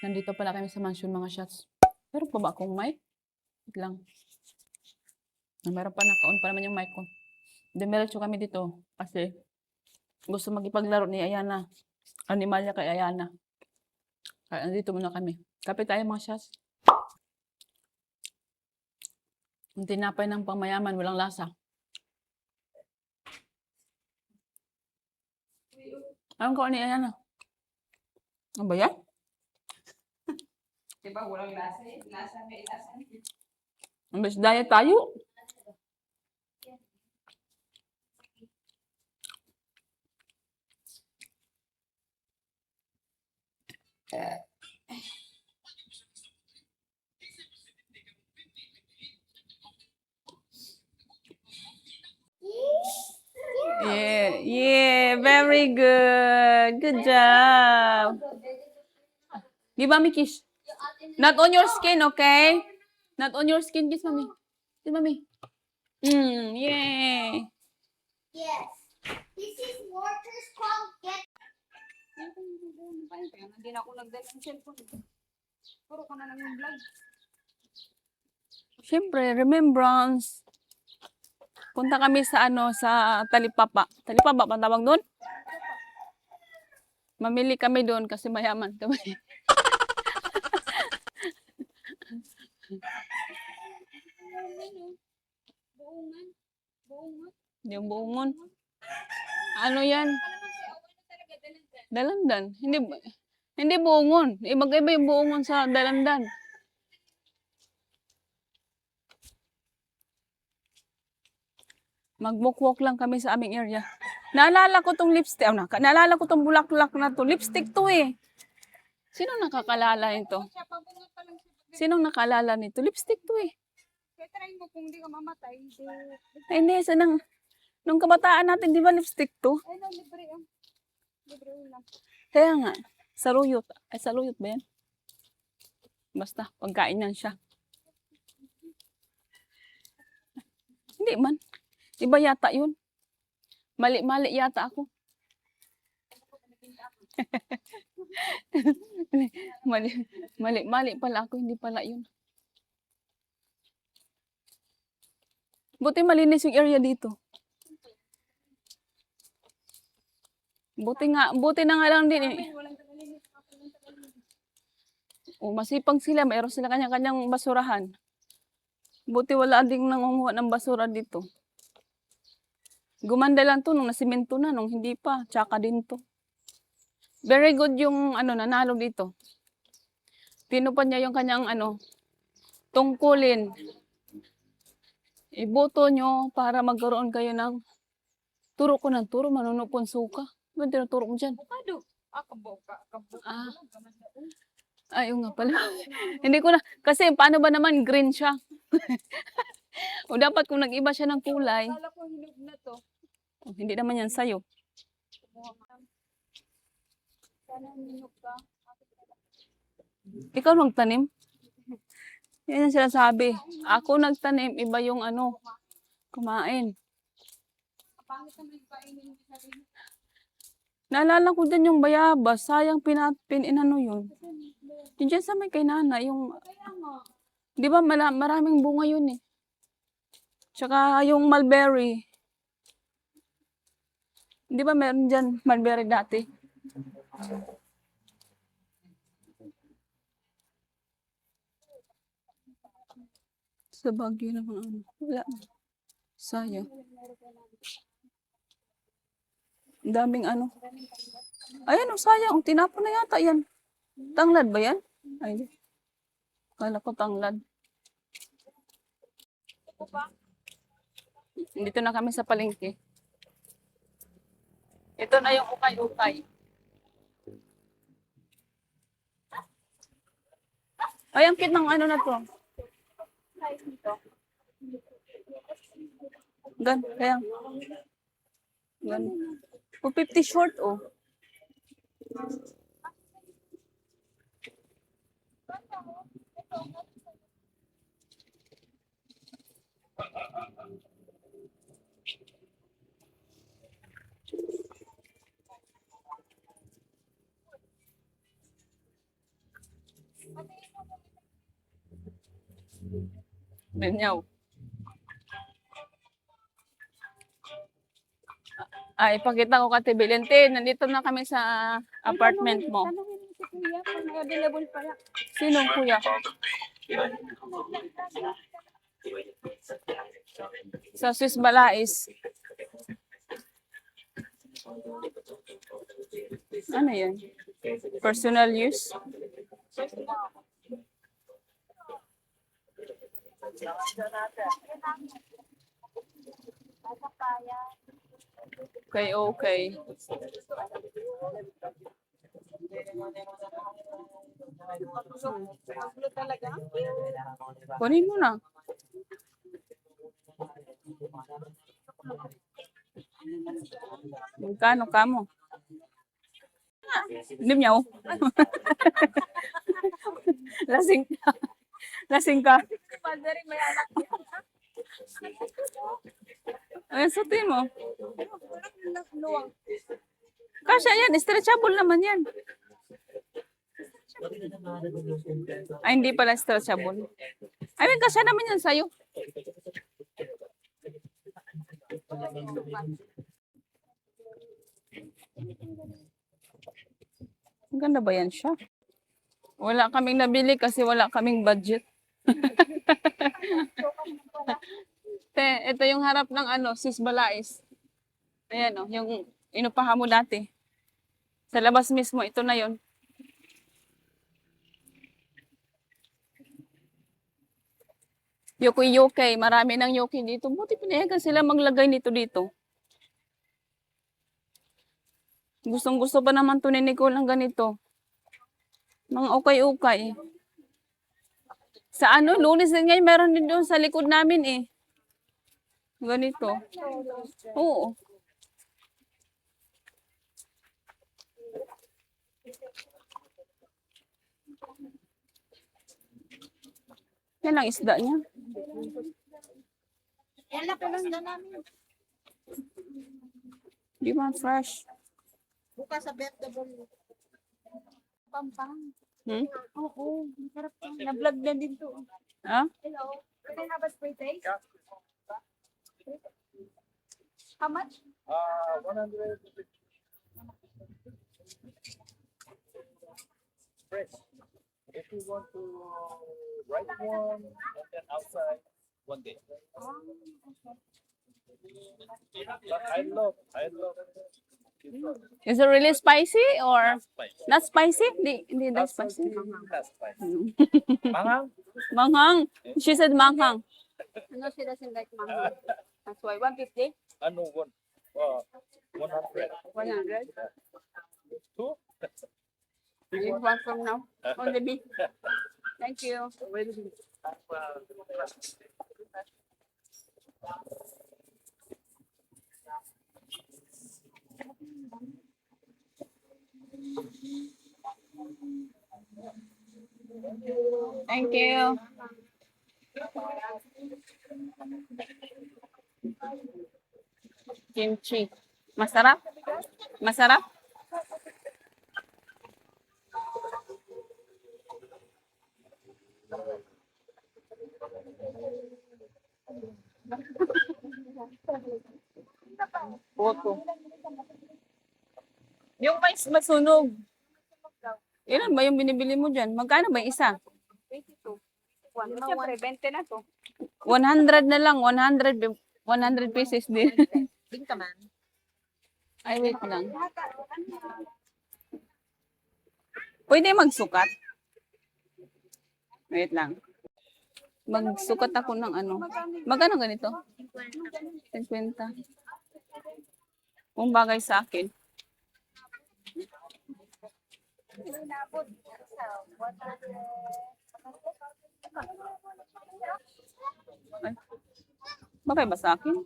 Nandito pala kami sa mansion mga shots. Meron pa ba akong mic? Wait lang. Meron pa, naka-on pa naman yung mic ko. Dumiretso kami dito kasi gusto magipaglaro ni Ayana. Animalya kay Ayana. Kaya nandito muna kami. Kapit tayo mga shots. Yung tinapay ng pangmayaman, walang lasa. Anong kaon ni Ayana? Ano ba yan? Diba walang lasa eh? Lasa may lasa. Mas diet tayo. Yeah, very good. Good job. Give mommy kiss. Not on your skin, okay? Not on your skin. Kiss mommy. Kiss mommy. Yay. Yes. This is Walter's called Get. Hindi na ako nagdala ng cellphone. Puro ko na lang yung vlog. Siyempre, remembrance. Punta kami sa sa Talipapa. Talipapa pa tawag doon? Mamili kami doon kasi mayaman kami. Buungan. Buungan. Yung buungon. Ano yan? Dalandan. Hindi buungon. Mag-iba yung buungon sa dalandan. Mag-walk lang kami sa aming area. Naalala ko tong lipstick. Naalala ko tong bulaklak na to. Lipstick to eh. Sino nakakalala nito? Sinong nakalala nito? Lipstick to eh. Kaya try mo kung di ka mamatay. Ay, hindi. Nung kabataan natin, di ba lipstick to? Ay no, libre ah. Libre ulam. Kaya nga. Saluyot. Ay, saluyot ba yan? Basta, pagkain yan siya. Hindi man. Iba yata yun. Mali yata ako. mali pala ako. Hindi pala yun. Buti malinis yung area dito. Buti na nga lang din eh. O, masipag sila. Mayroon sila kanya-kanyang basurahan. Buti wala ding nangunguha ng basura dito. Gumanda lang to nung nasimento na, nung hindi pa. Tsaka din to. Very good yung nanalo dito. Tinupad niya yung kanyang tungkulin. Iboto nyo para magkaroon kayo ng turo ko ng turo, manunupon suka. Ano tinuturo mo dyan? Avocado. Kaboka. Ah. Ayaw nga pala. Hindi ko na. Kasi paano ba naman green siya? O dapat kung nag-iba siya ng kulay. Kala ko hinog na to. Hindi naman yan sa'yo. Sana hinog ka. Ikaw nagtanim? Yan ang sinasabi. Ako nagtanim, iba yung kumain. Pangit naman yung kainin mo sa sarili. Naalala ko din yung bayabas. Sayang yun. Yung dyan sa may kay nana, yung, Kaya nga. di ba maraming bunga yun eh. Tsaka yung mulberry. Di ba meron dyan mulberry dati? Sa Baguio naman wala. Sayang. Ang daming Ayan sayang. Tinapon na yata yan. Tanglad ba yan? Ay, hindi. Kala ko tanglad. Dito na kami sa palengke. Ito na yung ukay-ukay. Ay, ang cute ng na to. Kaya. Gan. 250 short, oh. Benyaw. Ay, ipakita ko ka, Tibilente. Nandito na kami sa apartment mo. Tanungin mo si Kuya kung may available pala. Sinong kuya? Sa Swiss Balais. Ano yan? Personal use? Okay, okay. Maglo talaga. Kunin mo na. Magkano ka mo? Hindi niya oh. Lasing ka. Lasing ka. Madari may anak. Ay, sutin mo. Luwang. Kasya yan. Stretchable naman yan. Ay, hindi pala stretchable. I mean, kasya naman yan sa'yo. Maganda ba yan siya? Wala kaming nabili kasi wala kaming budget. Ito yung harap ng Sis Balais. Ayan yung inupahan mo dati. Sa labas mismo, ito na yon. Yuki, marami ng yuki dito. Buti pinayagan sila maglagay nito dito. Gustong-gusto pa naman to ni Nicole ng ganito. Mga ukay-ukay. Sa Lunes din ngayon, meron din doon sa likod namin eh. Ganito. Oo. Yan ang isda niya. Yan lang lang na namin. Di ba fresh? Bukas sa vegetable. Pampang. Hmm? Oo, masarap to. Na-vlog na din to. Ha? Hello. Can I have a spray taste? How much? 100 fresh. If you want to write one and then outside one day. But I love this one. Is it really spicy or Spice. not spicy? Hindi that spicy. Not spicy. Mangang? Manghang. She said manghang. No, she doesn't like mango. That's why. 150? No, 100. 100? Two? You want from now? Only me. Thank you. Thank you. Kimchi. Masarap? Masarap? Boto. Yung mais masunog. Ilan ba yung binibili mo dyan? Magkano ba yung isa? 22. Siyempre, 20 na to. 100 na lang. 100 pieces din. Ding ka man. Ay, wait lang. Pwede magsukat? Wait lang. Magsukat ako ng Magkano ganito? 50. Kung bagay sa akin. Ay, bagay ba sa akin?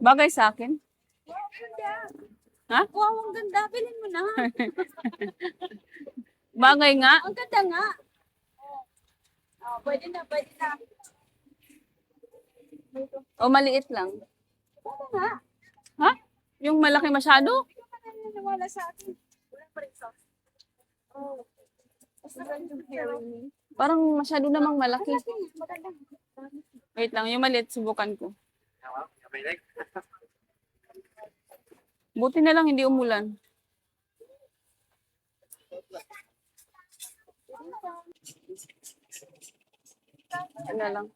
Bagay sa akin? Ha? Wow, ang ganda. Bilhin mo na. Bagay nga. Ang ganda nga. Pwede na, pwede na. O maliit lang? Oo nga. Ha? Yung malaki masyado? Hindi ka pa naniniwala sa akin. Wala pa rin sauce. Oh. Mas maganda yung hearing. Parang masyado namang malaki. Maganda. Wait lang, yung maliit, subukan ko. Buti na lang hindi umulan. Yan na lang.